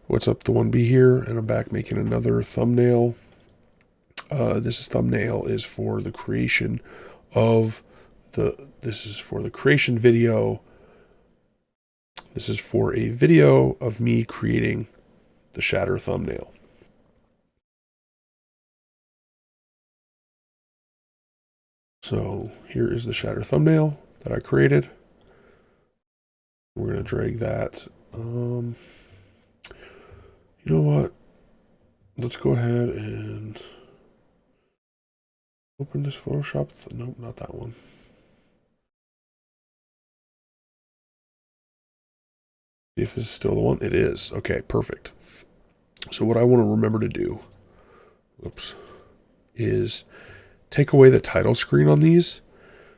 What's up, the 1B here, and I'm back making another thumbnail. This thumbnail is for the creation of this is for the creation video. This is for a video of me creating the Shatter thumbnail. So here is the Shatter thumbnail that I created. We're going to drag that. You know what? Let's go ahead and open this Photoshop. Nope, not that one. See if this is still the one. It is. Okay, perfect. So what I want to remember to do, is take away the title screen on these.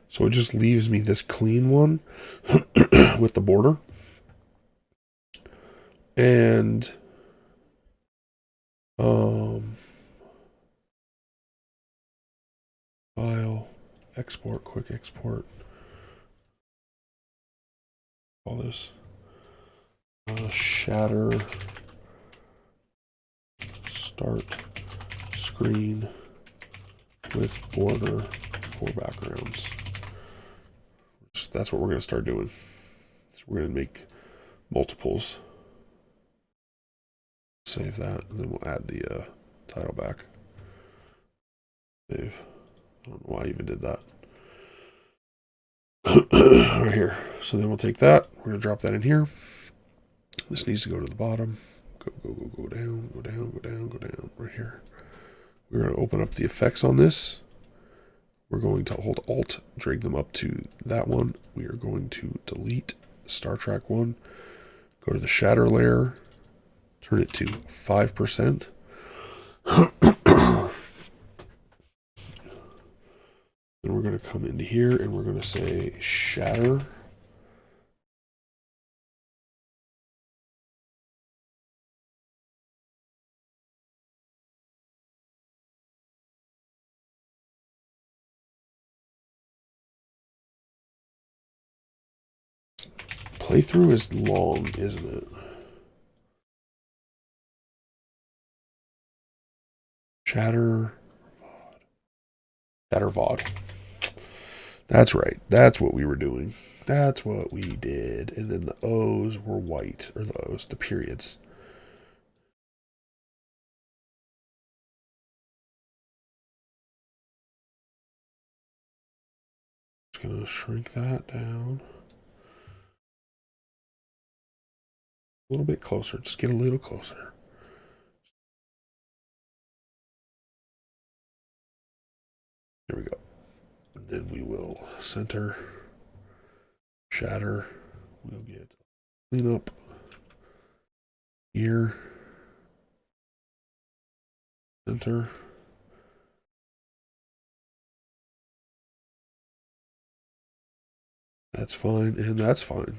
So it just leaves me this clean one with the border. And file, export, quick export. All this Shatter start screen with border for backgrounds. That's what we're going to start doing. So we're going to make multiples. Save that, and then we'll add the title back. Save. I don't know why I even did that. Right here. So then we'll take that. We're going to drop that in here. This needs to go to the bottom. Go down, go down, go down, go down. Right here. We're going to open up the effects on this. We're going to hold Alt, drag them up to that one. We are going to delete the Star Trek one. Go to the Shatter layer. Turn it to 5%. Then we're going to come into here and we're going to say Shatter. Playthrough is long, isn't it? Shatter VOD. That's right. That's what we were doing. That's what we did. And then the O's were white, or the periods. Just gonna shrink that down a little bit closer. Just get a little closer. There we go. And then we will center, shatter. We'll get clean up here, center. That's fine, and that's fine.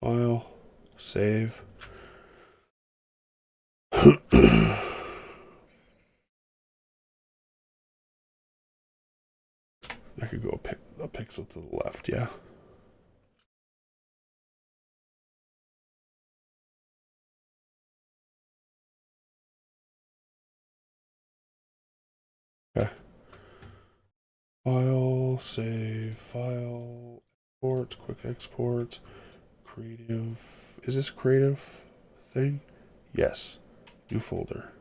File, save. I could go a pixel to the left, yeah. Okay. File, save, file, export, quick export, creative. Is this a creative thing? Yes. New folder.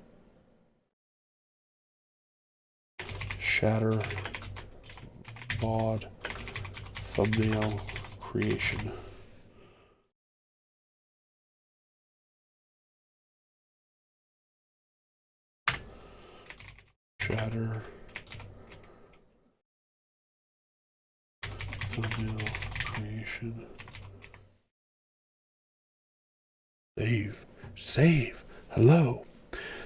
Shatter, VOD, thumbnail creation. Shatter, thumbnail creation. Save. Hello.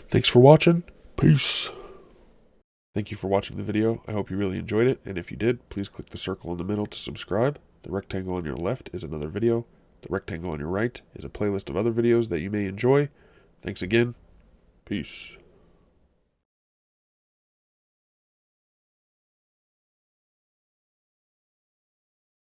Thanks for watching. Peace. Thank you for watching the video. I hope you really enjoyed it, and if you did, please click the circle in the middle to subscribe. The rectangle on your left is another video. The rectangle on your right is a playlist of other videos that you may enjoy. Thanks again. Peace.